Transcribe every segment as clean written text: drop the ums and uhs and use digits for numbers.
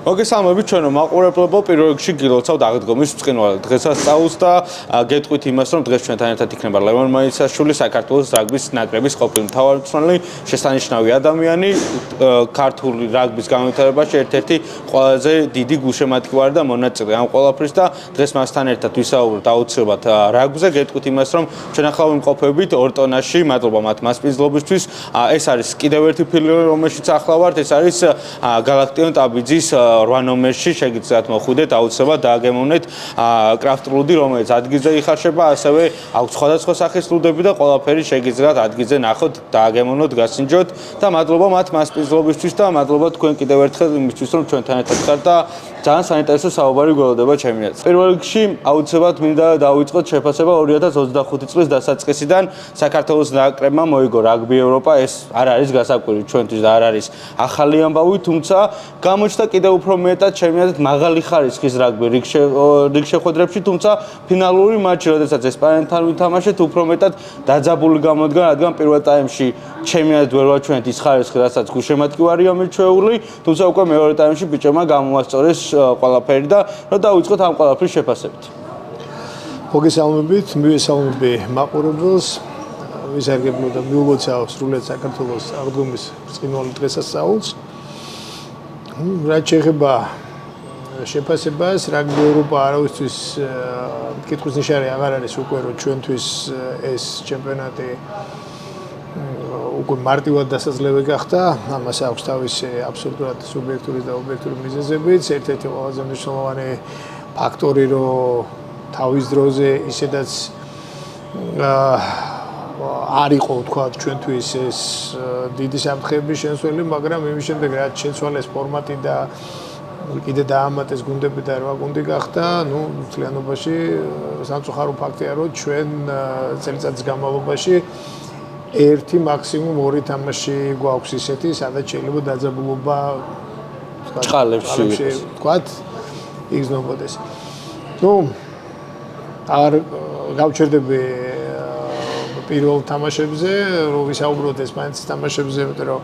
მოგესალმებით ჩვენო მაყურებლებო, პირველ რიგში გილოცავთ აღდგომის ბრწყინვალედ დღესასწაულს და გეტყვით იმას, რომ დღეს ჩვენთან ერთად იქნება ლევან მაისაშვილი, საქართველოს რაგბის ნაკრების ყოფილი მთავარმწვრთნელი, შესანიშნავი ადამიანი, ქართული რაგბის განვითარებაში ერთ-ერთი ყველაზე დიდი გულშემატკივარი და მონაწილე ამ ყველაფრის და დღეს მასთან ერთად ვისაუბრებთ აუცილებლად რაგბზე, გეტყვით იმას, რომ ჩვენ ახლა ვიმყოფებით ორტონაში, მადლობა მათ მასპინძლობისთვის. ეს არის კიდევ ერთი ფილმი, რომელშიც ახლა ვართ, ეს არის გალაქტიონ ტაბიძის 8 ნომერში შეგიძლიათ მოხვიდეთ, აუცილებლად დააგემოვნეთ კრაფტ-ლუდი, რომელიც ადგილზე იხარშება, ასევე აქვს სხვადასხვა სახის ლუდები და ყველაფერი შეგიძლიათ ადგილზე ნახოთ, დააგემოვნოთ, გასინჯოთ და მადლობა მათ მასპინძლობისთვის და მადლობა თქვენ კიდევ ერთხელ იმისთვის, რომ ჩვენთან ერთად ხართ და ძალიან საინტერესო საუბარი გველოდება ჩემი აზრით. პირველ რიგში აუცილებლად მინდა დავიწყოთ შეფასება 2025 წლის დასაწყისიდან საქართველოს ნაკრებმა მოიგო რაგბი ევროპა, ეს არ არის გასაკვირი ჩვენთვის და არ არის ახალი ამბავი, თუმცა გამოჩნდა კიდევ უფრო მეტად ჩემი აზრით მაღალი ხარისხის რაგბი რიგ შეხვედრებში, თუმცა ფინალური მატჩი, როდესაც ესპანეთთან ვითამაშეთ, უფრო მეტად დაძაბული გამოდგა, რადგან პირველ ტაიმში ჩემი აზრით ვერ ვაჩვენეთ ის ხარისხი, რასაც გულშემატკივარია მიჩვეული, თუმცა უკვე მეორე ტაიმში ბიჭებმა გამოასწორეს ყველაფერი და რომ დავიწყოთ ამ ყველაფრის შეფასებით. მოგესალმებით, მივესალმები მაყურებელს, ვისარგებლო და მიულოცავ სრულად საქართველოს აღდგომის ბრწყინვალე დღესასწაულს. რაც შეეხება შეფასებას, რაგბი ევროპა არავისთვის კითხვის ნიშანი აღარ არის უკვე, რომ ჩვენთვის ეს ჩემპიონატი უკვე მარტივად დასაძლევი გახდა, ამას აქვს თავისი აბსოლუტურად სუბიექტური და ობიექტური მიზეზებიც. ერთ-ერთი ყველაზე მნიშვნელოვანი ფაქტორი, რომ თავის დროზე ისედაც არ იყო, თქვა, ჩვენთვის ეს დიდი საფრთხეების შემცველი, მაგრამ იმის შემდეგ რაც შეცვალეს ფორმატი და კიდე დაამატეს გუნდები და 8 გუნდი გახდა, მთლიანობაში სამწუხარო ფაქტია, რომ ჩვენ წელიწადის განმავლობაში ერთი მაქსიმუმ 2 თამაში გვაქვს ისეთი, სადაც შეიძლება დაძაბულობა წყალებში ვთქვათ, იგრძნობოდეს. არ გავჩერდები პირველ თამაშებზე, რომ ვისაუბროთ ესპანეთის თამაშებზე, იმიტომ რომ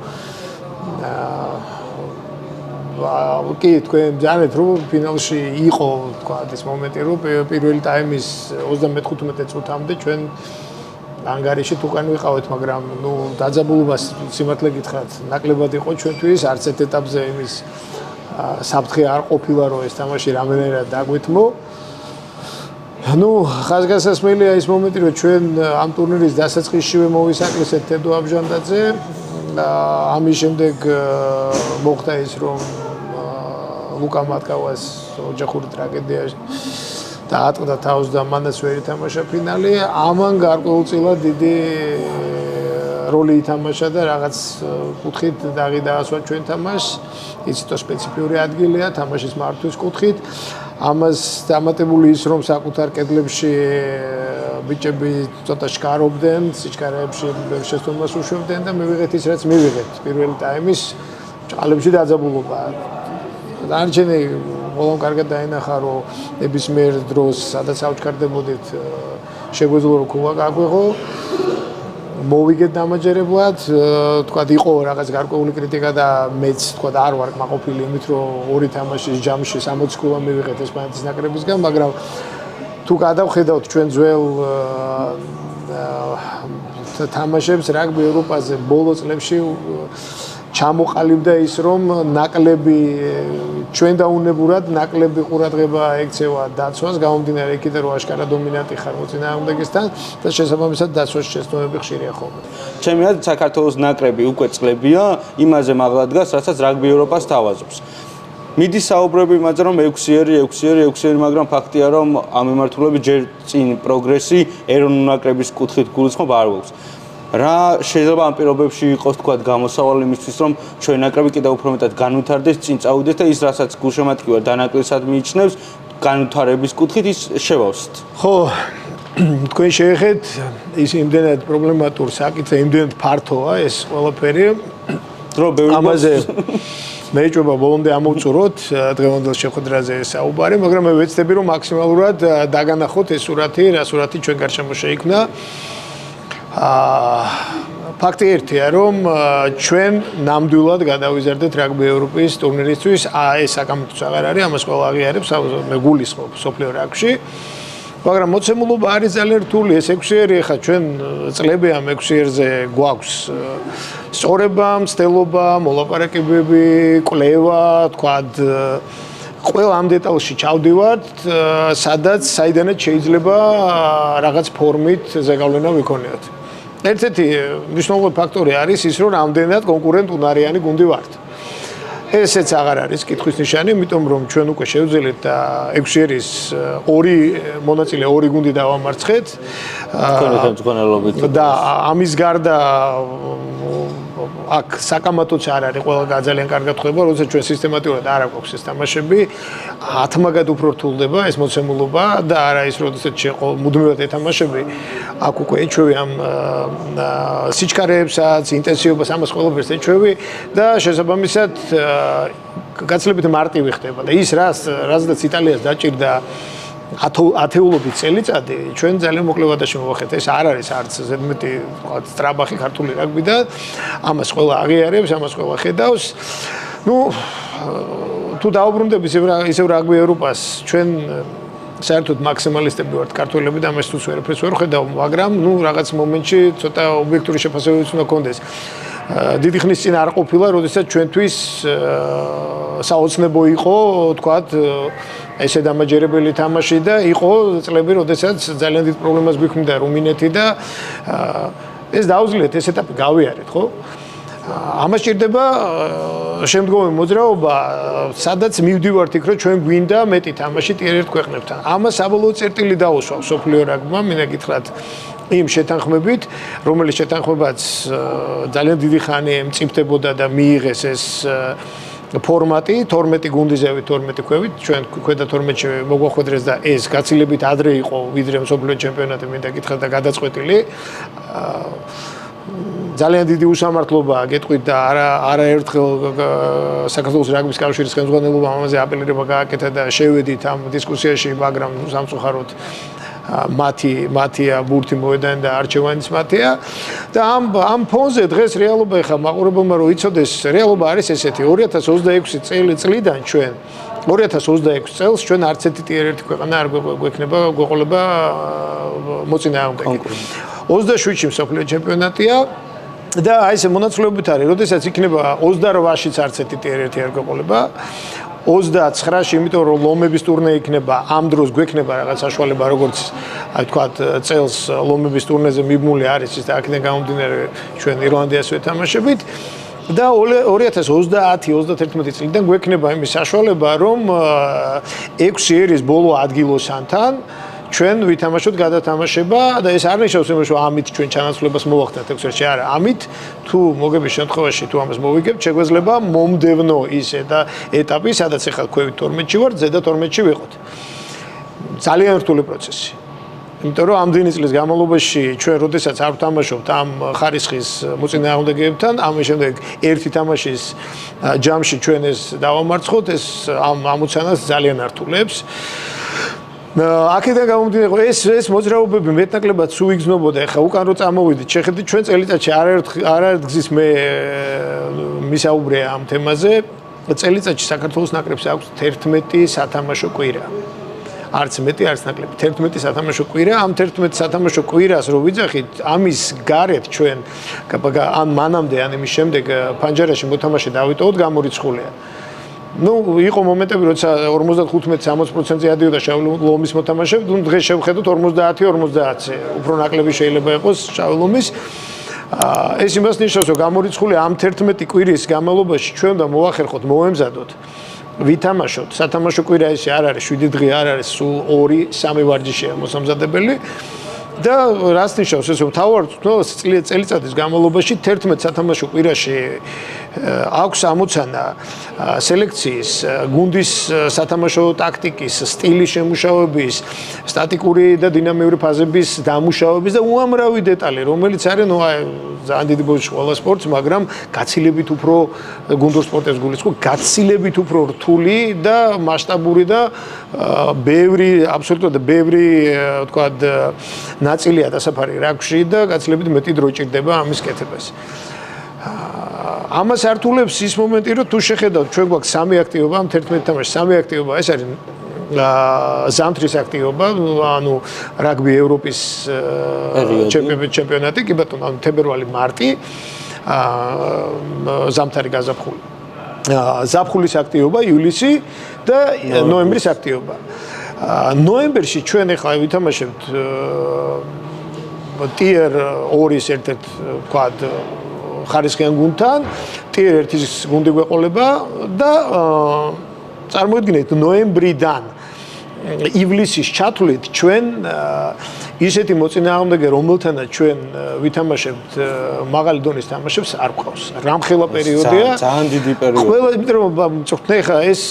კი, თქვენ ძალეთ, რომ ფინალში იყო, ვთქვათ, ეს მომენტი, რომ პირველი ტაიმის 35 წუთამდე ჩვენ ანგარიში უკან ვიყავით, მაგრამ დაძაბულობას სიმართლე გითხრათ, ნაკლებად იყო ჩვენთვის, არც ერთ ეტაპზე იმის საფრთხე არ ყოფილა, რომ ეს თამაში რამდენად დაგვეთმო. ხაზგასასმელია ის მომენტი, რომ ჩვენ ამ ტურნირის დასაწყისშივე მოვისაკლისეთ თედო აბჟანდაძე. ამის შემდეგ მოხდა ის, რომ ლუკა მატკავას ოჯახური ტრაგედია დაატყდა თავს და მანაც ვერ ითამაშა ფინალი. ამან გარკვეულწილად დიდი როლი ითამაშა და რაღაც კუთხით დაასვა ჩვენ თამაშს. იცით, სპეციფიური ადგილია თამაშის მართვის კუთხით. ამას დამატებული ის, რომ საკუთარ კედლებში ბიჭები ცოტა შკარობდნენ, სიჩქარეებში შესწავლას უშვებდნენ და მივიღეთ ის, რაც მივიღეთ. პირველი ტაიმის ჭყალებში დაძაბულობა. დანარჩენი ყველამ კარგად დაინახა, რომ ნებისმიერ დროს, სადაც ავჩქარდებოდით, შეგვეძლო რომ ქულა გაგვეღო. მოვიგეთ დამაჯერებლად, თქვა, იყო რაღაც გარკვეული კრიტიკა და მეც, თქვა, არ ვარ კმაყოფილი იმით, რომ 2 თამაშის ჯამში 60 ქულა მივიღეთ ესპანეთის ნაკრებისგან, მაგრამ თუ გადავხედავთ ჩვენ ძველ თამაშებს რაგბი ევროპაზე ბოლო წლებში ჩამოყალიბდა ის, რომ ნაკლები ჩვენ დაუნებურად ნაკლები ყურადღება ექცევა დაცვას, გამომდინარე იქიდან, რომ აშკარა დომინანტი ხარ მოწინააღმდეგესთან და შესაბამისად დაცვაში შეცდომები ხშირია ხოლმე. ჩემი აზრით, საქართველოს ნაკრები უკვე წლებია, იმაზე მაღლა დგას, რასაც რაგბი ევროპას თავაზობს. მიდის საუბრები იმაზე, რომ 6-6, მაგრამ ფაქტია, რომ ამ მიმართულებით ჯერ წინ პროგრესი ეროვნული ნაკრების კუთხით გულისხმობ არ გვაქვს. რა შეიძლება ამ პირობებში იყოს, თქვა, გამოსავალი იმისთვის, რომ ჩვენ ნაკრები კიდევ უფრო მეტად განვითარდეს, წინ წავიდეს და ის, რასაც გულშემატკივარ დანაკლისად მიიჩნევს, განვითარების კუთხით ის შევავსით. ხო, თქვენ შეეხეთ ის იმდენად პრობლემატურ საკითხზე, იმდენად ფართოა ეს ყველაფერი, რომ ამაზე მეეჭვება ბოლომდე ამოვწუროთ დღევანდელ შეხვედრაზე საუბარი, მაგრამ მე ვეცდები, რომ მაქსიმალურად დაგანახოთ ეს სურათი, რა სურათი ჩვენ გარშემო შეიქმნა. ფაქტი ერთია, რომ ჩვენ ნამდვილად გადავიზარდეთ რაგბი ევროპის ტურნირისთვის, ეს საკამათოც აღარ არის, ამას ყველა აღიარებს, მე გულისხმობ სოფლიო რაგბში. მაგრამ მოცემულობა არის ძალიან რთული, ეს 6-ერი, ხა ჩვენ წლები ამ 6-ერზე გვაქვს სწორება, მცდელობა, მოლაპარაკებები, კვლევა, თქვათ ყველა ამ დეტალში ჩავდივართ, სადაც საიდანაც შეიძლება რაღაც ფორმით ზეგავლენა ვიქონიოთ. ერთ-ერთი მნიშვნელოვანი ფაქტორი არის ის, რომ რამდენად კონკურენტუნარიანი გუნდი ვართ. ესეც აღარ არის კითხვის ნიშანი, იმიტომ რომ ჩვენ უკვე შევძელით და 6-ერის ორი მონაწილე, ორი გუნდი დავამარცხეთ. და ამის გარდა აქ საკამათოც არ არის, ყველა ძალიან კარგად ხვდება, როდესაც ჩვენ სისტემატურად არ აქვს ეს თამაშები, 10-მაგად უფრო რთულდება ეს მოცემულობა და არა ის, როდესაც შეყო მუდმივად ეთამაშები, აქ უკვე ეჩვევი ამ სიჩქარეებსაც, ინტენსივობას, ამას ყველაფერს ეჩვევი და შესაბამისად გაცილებით მარტივი ხდება და ის რაზეც იტალიას დაჭირდა ათეულობით წელიწადი ჩვენ ძალიან მოკლე ვადაში მოვახეთ. ეს არ არის არც ზედმეტი სტრაბახი ქართული რაგბი და ამას ყველა აღიარებს, ამას ყველა ხედავს. ნუ თუ დაუბრუნდები ისევ რაგბი ევროპას, ჩვენ საერთოდ მაქსიმალისტები ვართ ქართველები და ამას თუს ვერაფერს ვერ ხედავ, მაგრამ ნუ რაღაც მომენტში ცოტა ობიექტური შეფასებებიც უნდა გქონდეს. დიდი ხნის წინ არ ყოფილა, როდესაც ჩვენთვის საოცნებო იყო, თქვათ, ესე დამაჯერებელი თამაში და იყო წლები, როდესაც ძალიან დიდ პრობლემას გვიქმნიდა რუმინეთი და ეს დაუძლიათ, ეს ეტაპი გავიარეთ, ხო? ამას ჭირდება შემდგომი მოძრაობა, სადაც მივდივართ იქ, რომ ჩვენ გვინდა მეტი თამაში ტიერ-1 ქვეყნებთან. ამას საბოლოო წერტილი დაუსვა სოფლიო რაგბმა, მინდა გითხრათ იმ შეთანხმებით, რომელიც შეთანხმებაც ძალიან დიდი ხანი მწიფდებოდა და მიიღეს ეს ფორმატი 12 გუნდიზევით 12 ქვევით ჩვენ ქვედა 12-ში მოგვახვედრეს და ეს გაცილებით ადრე იყო ვიდრე მსოფლიო ჩემპიონატი მინდა გითხრათ და გადაწყვეტილი ძალიან დიდი უსამართლობაა გეტყვით და არაერთხელ საქართველოს რაგბის კავშირის ხელმძღვანელობამ ამაზე აპელირება გააკეთა და შევედით ამ დისკუსიაში მაგრამ სამწუხაროდ მათია ბურთი მოედანი და არჩევანის მათია და ამ ფონზე დღეს რეალობა ეხა მაყურებელმა რო იცოდეს რეალობა არის ესეთი 2026 წლიდან ჩვენ 2026 წელს ჩვენ არც ერთი ტიერ-1 ქვეყანა არ გვექნება მოწინააღმდეგე 27-ში მსოფლიო ჩემპიონატია და აი ეს მონაცვლეობით არის როდესაც იქნება 28-შიც არც ერთი ტიერ-1 არ გვეყოლება 29-ში, იმიტომ რომ ლომების ტურნე იქნება, ამ დროს გვექნება რაღაც საშუალება, როგორც აი თქვათ, წელს ლომების ტურნეზე მიბმული არის ის და აქედან გამომდინარე ჩვენ ირლანდიას ვეთამაშებით და 2030-31 წლიდან გვექნება იმის საშუალება, რომ 6 ერის ბოლო ადგილოსანთან ჩვენ ვითამაშოთ გადათამაშება და ეს არ ნიშნავს იმას, რომ ამით ჩვენ ჩანაცვლებას მოვახდათ 6 ერთში, არა, ამით თუ მოგების შემთხვევაში თუ ამას მოვიგებთ, შეგვეძლება მომდევნო ის ეტაპი, სადაც ახლა ქვევით 12-ში ვართ, ზედა 12-ში ვიყოთ. ძალიან რთული პროცესი. იმიტომ რომ ამდენი წლის განმავლობაში ჩვენ როდესაც არ ვთამაშობთ ამ ხარისხის მოწინააღმდეგეებთან, ამის შემდეგ ერთი თამაშის ჯამში ჩვენ ეს დავამარცხოთ, ეს ამ ამოცანას ძალიან ართულებს. აქედან გამომდინარე ეს მოძრაობები მეტნაკლებად სულ იგრძნობოდა ეხლა უკან რო წამოვიდით შეხედით ჩვენ წელიწადში არაერთ გზის მე მისაუბრეა ამ თემაზე წელიწადში საქართველოს ნაკრებს აქვს 11 სათამაშო კვირა არც მეტი არც ნაკლები 11 სათამაშო კვირა ამ 11 სათამაშო კვირას რო ვიძახით ამის გარეთ ჩვენ ან მანამდე ან იმის შემდეგ ფანჯარაში მოთამაშე დავიტოვოთ გამორიცხულია Ну, იყო მომენტები, როცა 55-60%-ზე ადიოდა შავი ლომის მოთამაშეები, ну დღეს შევხედოთ 50-50-ზე. უფრო ნაკლები შეიძლება იყოს შავი ლომის. ეს იმას ნიშნავს, რომ გამორიცხული ამ 11 კვირის განმავლობაში ჩვენ უნდა მოახერხოთ, მოემზადოთ, ვითამაშოთ. სათამაშო კვირა ესე არ არის, 7 დღე არ არის, სულ 2-3 ვარჯიშია მოსამზადებელი. და რას ნიშნავს ეს, რომ თავარ წელიწადის განმავლობაში 11 სათამაშო კვირაში აქვს ამოცანა სელექციის, გუნდის სათამაშო ტაქტიკის, სტილის შემუშავების, სტატიკური და დინამიური ფაზების დამუშავების და უამრავი დეტალი, რომელიც არის ძალიან დიდი ბოდიში ყველა სპორტს, მაგრამ გაცილებით უფრო გუნდურ სპორტებს გულისხმობ, გაცილებით უფრო რთული და მასშტაბური და ბევრი, აბსოლუტურად ბევრი, ვთქვათ, ნაწილია დასაფარი რაგბში და გაცილებით მეტი დრო ჭირდება ამის კეთებას. ამას ართულებს ის მომენტი, რომ თუ შეხედავთ, ჩვენ გვაქვს 3 აქტივობა, 11 თამაში 3 აქტივობა, ეს არის ზამთრის აქტივობა, ანუ რაგბი ევროპის ჩემპიონატი, კი ბატონო, ანუ თებერვალი, მარტი, ზამთარი გაზაფხული. ზაფხულის აქტივობა, ივლისი და ნოემბრის აქტივობა. ნოემბერში ჩვენ ახლა ვითამაშებთ ტიერ 2-ის ერთ-ერთ, ვთქვათ, ხარისხიან გუნდთან, ტიერ 1-ის გუნდი გვეყოლება და წარმოიდგინეთ ნოემბრიდან ივლისის ჩათვლით ჩვენ ისეთი მოწინააღმდეგე, რომელთანაც ჩვენ ვითამაშებთ მაღალი დონის თამაშებს არ გვყავს. რამხელა პერიოდია. ძალიან დიდი პერიოდი. ყველა, იმიტომ რომ მწვრთნელი ხა ეს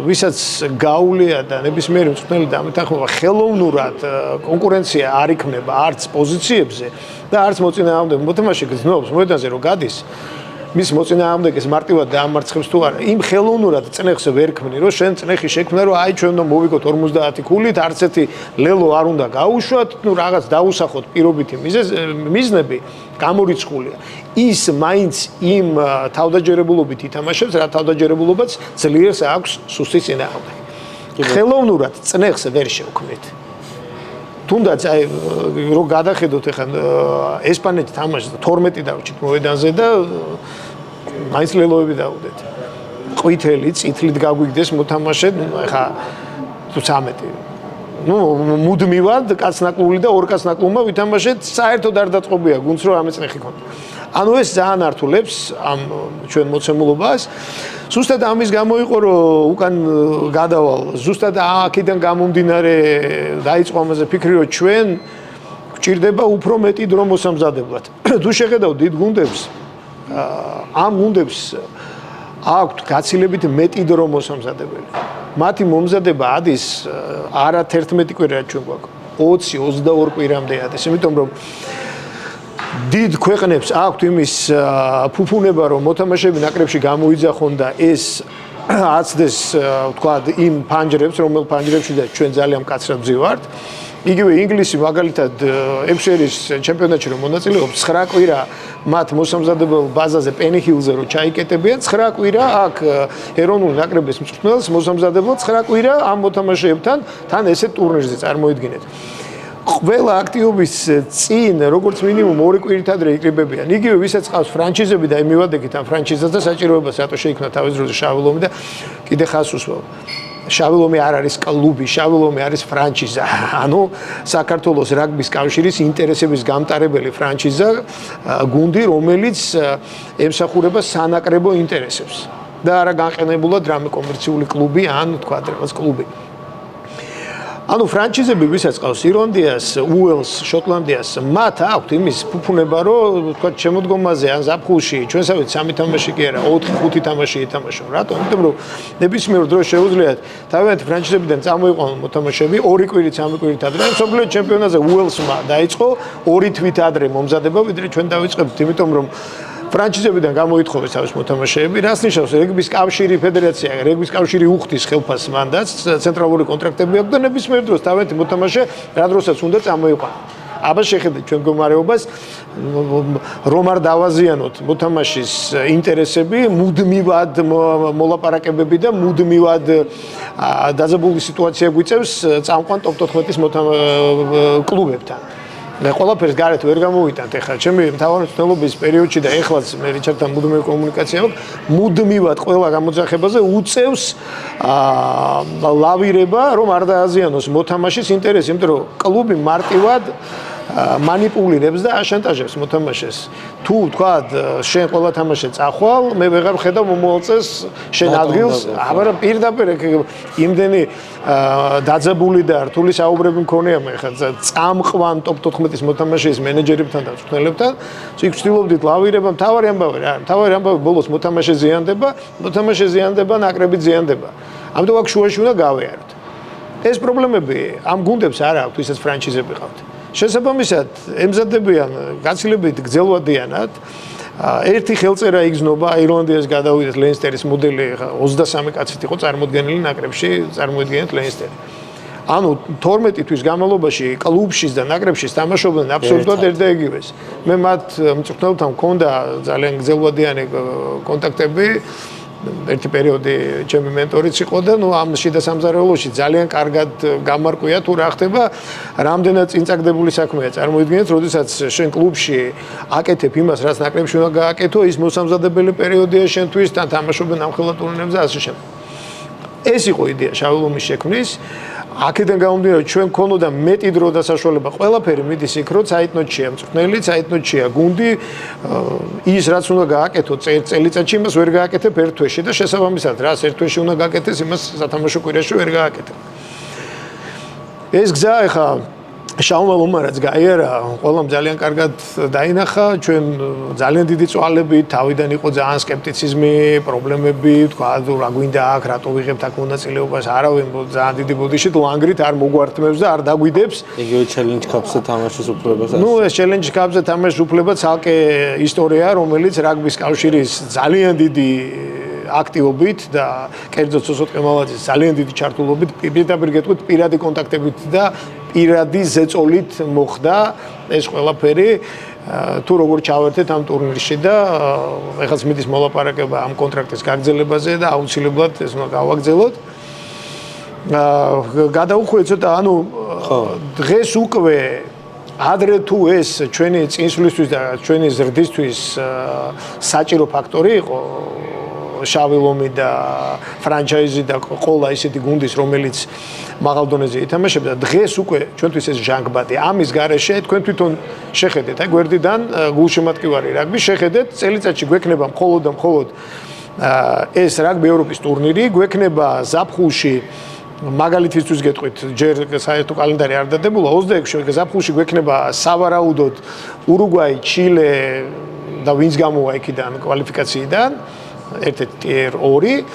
ვისაც გაუვლია და ნებისმიერი მწვრთნელი დამეთანხმება ხელოვნურად კონკურენცია არ იქნება არც პოზიციებზე და არც მოწინააღმდეგე მოთამაშე გრძნობს მოედანზე რომ გადის მის მოწინააღმდეგეს მარტივად დაამარცხებს თუ არა იმ ხელოვნურად წნეხს ვერ ქმნი რომ შენ წნეხი შექმნა რომ აი ჩვენ უნდა მოვიგოთ 50 ქულით არც ერთი ლელო არ უნდა გაუშვათ ნუ რაღაც დაუსახოთ პირობითი მიზნები გამორიცხულია ის მაინც იმ თავდაჯერებულობით ითამაშებს რა თავდაჯერებულობაც ძლიერს აქვს სუსტის წინააღმდეგ ხელოვნურად წნეხს ვერ შევქმნით თუნდაც აი რო გადახედოთ ახლა ესპანეთი თამაშს 12 დავჭით მოედანზე და მაინც ლელოები დაუდეთ. ყვითელი წითლით გაგვიგდეს მოთამაშე, ახლა თუ 13. ნუ მუდმივად კაცნაკლული და ორ კაცნაკლულმა ვითამაშეთ, საერთოდ არ დაწყობია გუნდს რომ ამე წნეხი ქონდა. ანუ ეს ძალიან ართულებს ამ ჩვენ მოცემულობას. ზუსტად ამის გამო იყო რომ უკან გადავალ. ზუსტად აქედან გამომდინარე დაიწყო ამაზე ფიქრი რომ ჩვენ გვჭირდება უფრო მეტი დრო მოსამზადებლად. თუ შეხედავ დიდ გუნდებს ამ გუნდებს აქვთ გაცილებით მეტი დრო მოსამზადებელი. მათი მომზადება ადის არა 11 კვირა ჩვენ გვაქვს 20-22 კვირამდე ადის, იმიტომ რომ დიდ ქვეყნებს აქვთ იმის ფუფუნება რომ მოთამაშეები ნაკრებში გამოიძახონ და ეს აცდეს ვთქვათ იმ ფანჯრებს რომელ ფანჯრებში და ჩვენ ძალიან მკაცრად ვზივართ იგივე ინგლისი მაგალითად ექსერის ჩემპიონატში რომ მონაწილეობს 9 კვირა მათ მოსამზადებელ ბაზაზე პენიჰილზე რომ ჩაიკეტებიან 9 კვირა აქ ეროვნული ნაკრების მწვრთნელს მოსამზადებლად 9 კვირა ამ მოთამაშეებთან თან ესეთ ტურნირზე წარმოიდგინეთ ყველა აქტივობის წინ როგორც მინიმუმ 2 კვირით ადრე იკრიბებიან. იგივე ვისაც ყავს ფრანჩიზები და იმივადგეთ ამ ფრანჩიზას და საჭიროებას რატო შეიქმნა თავის დროზე შავი ლომი და კიდე ხას უსვავ. შავი ლომი არ არის კლუბი, შავი ლომი არის ფრანჩიზა. ანუ საქართველოს რაგბის კავშირის ინტერესების გამტარებელი ფრანჩიზა, გუნდი, რომელიც ემსახურება სანაკრებო ინტერესებს და არა განყენებულად რამე კომერციული კლუბი ან თქვა რაღაც კლუბი. ანუ ფრანჩიზები ვისაც ყავს ირლანდიას, უელს, შოტლანდიას, მათ აქვთ იმის ფუფუნება, რომ თქვა შემოდგომაზე ან ზაფხულში, ჩვენსავით 3 თამაში კი არა, 4-5 თამაში ითამაშონ. რატომ? იმიტომ რომ ნებისმიერ დროს შეუძლიათ თავიანთი ფრანჩიზებიდან წამოიყვანონ მოთამაშეები 2 კვირით, 3 კვირით ადრე. მსოფლიო ჩემპიონატზე უელსმა დაიწყო 2 თვით ადრე მომზადება, ვიდრე ჩვენ დავიწყებთ, იმიტომ რომ ფრანჩიზებიდან გამოითხოვეს თავის მოთამაშეები, რაც ნიშნავს რეგბის კავშირი, ფედერაცია, რეგბის კავშირი უხდის ხელფასს მანდატს, ცენტრალური კონტრაქტები აქვს და ნებისმიერ დროს თავიანთი მოთამაშე რა დროსაც უნდა წამოიყვანოს. აბა შეხედეთ ჩვენ მდგომარეობას, რომ არ დავაზიანოთ მოთამაშის ინტერესები, მუდმივად მოლაპარაკებები და მუდმივად დაძაბული სიტუაცია გვიწევს წამყვან ტოპ 14-ის კლუბებთან. მე ყველაფერს გარეთ ვერ გამოვიტანთ ახლა ჩემი მთავარი მცდელობის პერიოდში და ეხლაც მე რიჩარდთან მუდმივი კომუნიკაცია აქვს მუდმივად ყველა გამოძახებაზე უწევს ლავირება რომ არ დააზიანოს მოთამაშის ინტერესი იმიტომ რომ კლუბი მარტივად მანიპულირებს და აშანტაჟებს მოთამაშეს. თუ თქვა შენ ყველა თამაში წახვალ, მე ვეღარ ვხედავ მომავალ წელს შენ ადგილს, აბარა პირდაპირ იმდენი დაძაბული და რთული საუბრები მქონია მე ხა წამყვან ტოპ 14-ის მოთამაშის მენეჯერებთან და მწვრთნელებთან. იქ ვცდილობდით ლავირება, მთავარი ამბავი ბოლოს მოთამაშე ზიანდება, ნაკრები ზიანდება. ამიტომ აქ შუაში უნდა გავეაროთ. ეს პრობლემები ამ გუნდებს არ აქვს, ვისაც ფრანჩიზები ყავთ. შესაბამისად, ემზადებიან გაცილებით გრძელვადიანად. ერთი ხელწერა იგზნობა ირლანდიას გადავიდეთ ლენსტერის მოდელი 23 კაცით იყო წარმოდგენილი ნაკრებში, წარმოიდგინეთ ლენსტერი. ანუ 12 თვის განმავლობაში კლუბშიც და ნაკრებშიც თამაშობდნენ აბსოლუტურად ერთ-ერთგივეს. მე მათ მწვრთნელთან მქონდა ძალიან გრძელვადიანი კონტაქტები. ერთი პერიოდი ჩემი მენტორიც იყო და ამ შიდა სამზარეულოში ძალიან კარგად გამარკვია თუ რა ხდება, რამდენად წინწაგდებული საქმეა. წარმოიდგინეთ, როდესაც შენ კლუბში აკეთებ იმას, რაც ნაკრებში უნდა გააკეთო, ის მოსამზადებელი პერიოდია შენთვის, თან თამაშობენ ამ ხელა ტურნირებზე და ასე შემდეგ. ეს იყო იდეა შავი ლომის შექმნის. აქედან გამომდინარე, ჩვენ გქონოდა მეტი დრო და საშუალება, ყველაფერი მიდის იქ, რომ საერთნოჩია მწვრთნელი, საერთნოჩია გუნდი, ის რაც უნდა გააკეთო წელიწადში, იმას ვერ გააკეთებ ერთ თვეში და შესაბამისად, რაც ერთ თვეში უნდა გააკეთეს, იმას სათამაშო კვირაში ვერ გააკეთებ. ეს გზა ეხა შავმა ლომმა რაც გაიარა, ყველამ ძალიან კარგად დაინახა, ჩვენ ძალიან დიდი წვალები, თავიდან იყო ძალიან სკეპტიციზმი, პრობლემები, თქვა რა გვინდა აქ, რატო ვიღებთ აქ მონაწილეობას, არავინ ძალიან დიდი ბოდიშით ლანგრით არ მოგვართმევს და არ დაგვიდებს. იგივე ჩელენჯ კაპზე თამაშის უფლებაც. ეს ჩელენჯ კაპზე თამაშის უფლება ცალკე ისტორია, რომელიც რაგბის კავშირის ძალიან დიდი აქტივობით და კერძოდ სოსოტკე მალაძის ძალიან დიდი ჩართულობით, პირდაპირ გეტყვით, პირადი კონტაქტებით და პირადი ზეწოლით მოხდა ეს ყველაფერი. თუ როგორ ჩავერთეთ ამ ტურნირში და ეხლა მიდის მოლაპარაკება ამ კონტრაქტის გაგრძელებაზე და აუცილებლად ეს უნდა გავაგრძელოთ. გადაუხვიეთ ცოტა, ანუ დღეს უკვე ადრე თუ ეს ჩვენი წინსვლისთვის და ჩვენი ზრდისთვის საჭირო ფაქტორი იყო შავი ლომი და ფრანჩაიზი და ყოლა ისეთი გუნდის, რომელიც მაღალ დონეზე ითამაშებდა, დღეს უკვე ჩვენთვის ეს ჟანგბადი. ამის გარეშე თქვენ თვითონ შეხედეთ, აი გვერდიდან გულშემატკივარი რაგბი შეხედეთ, წელიწადში გვექნება მხოლოდ და მხოლოდ ეს რაგბი ევროპის ტურნირი, გვექნება ზაფხულში მაგალითისთვის გეტყვით, ჯერ საერთო კალენდარი არ დადებულა, 26-ში ზაფხულში გვექნება სავარაუდოდ ურუგვაი, ჩილე და ვინც გამოვა იქიდან კვალიფიკაციიდან. ერთ-ერთი ტიერ 2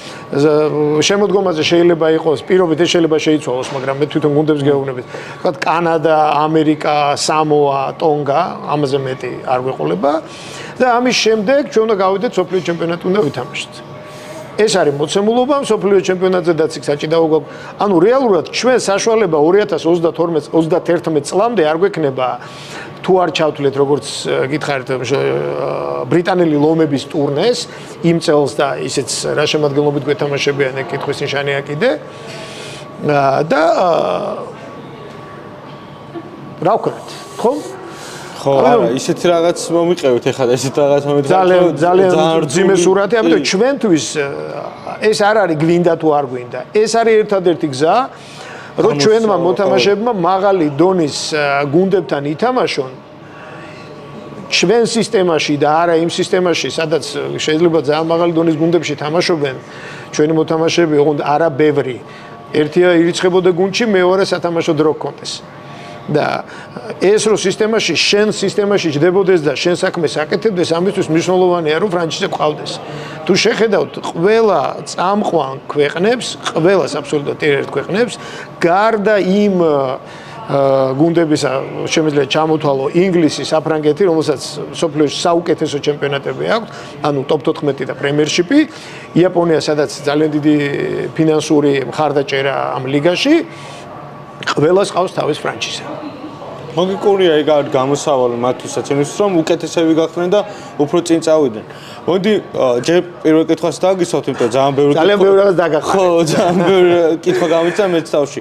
შემოდგომაზე შეიძლება იყოს პირობით ეს შეიძლება შეიცვალოს, მაგრამ მე თვითონ გუნდებს გეუბნებით. თქვათ კანადა, ამერიკა, სამოა, ტონგა, ამაზე მეტი არ გვეყოლება და ამის შემდეგ ჩვენ უნდა გავიდეთ სოფლიო ჩემპიონატი უნდა ვითამაშოთ. ეს არის მოცემულობა სოფლიო ჩემპიონატზედაც იქ საჭიდაო გვაქვს. ანუ რეალურად ჩვენ საშუალება 2022-21 წლამდე არ გვექნება თუ არ ჩავთვლეთ როგორც გითხარით ბრიტანელი ლომების ტურნეს იმ წელს და ისეც რა შემადგენლობით გვეთამაშებიან ეგ კითხვის ნიშანია კიდე და რა ვქნათ ხო? ხო, არა, ისეთი რაღაც მომიყევით ეხლა ესეთ რაღაც მომიყევით. ძალიან ძიმე სურათი, ამიტომ ჩვენთვის ეს არ არის გვინდა თუ არ გვინდა. ეს არის ერთადერთი გზა, რომ ჩვენმა მოთამაშეებმა მაღალი დონის გუნდებთან ითამაშონ ჩვენ სისტემაში და არა იმ სისტემაში, სადაც შეიძლება ძალიან მაღალი დონის გუნდებში თამაშობენ ჩვენი მოთამაშეები, ოღონდ არა ბევრი. ერთია ირიცხებოდა გუნდში, მეორე სათამაშო დრო ჰქონდეს. და ეს რო შენ სისტემაში ჯდებოდეს და შენ საქმეს აკეთებდეს, ამისთვის მნიშვნელოვანია რომ ფრანჩიზე ყავდეს. თუ შეხედავთ ყველა წამყვან ქვეყნებს, ყველას აბსოლუტურად ერთ ქვეყნებს, გარდა იმ გუნდებისა შემიძლია ჩამოთვალო ინგლისი, საფრანგეთი, რომელსაც სოფლიოში საუკეთესო ჩემპიონატები აქვს, ანუ ტოპ 14 და პრემიერშიპი, იაპონია, სადაც ძალიან დიდი ფინანსური მხარდაჭერა ამ ლიგაში, ყველას ყავს თავის ფრანჩიზა. ლოგიკურია ეგ არის გამოსავალი მათთვისაც, იმისთვის რომ უკეთესები გახდნენ და უფრო წინ წავიდნენ. მოდი ჯერ პირველ კითხვას დაგისვათ, იმიტომ ძალიან ბევრი რაღაც დაგახარეთ. ხო, ძალიან ბევრი კითხვა გამიცა მეც თავში.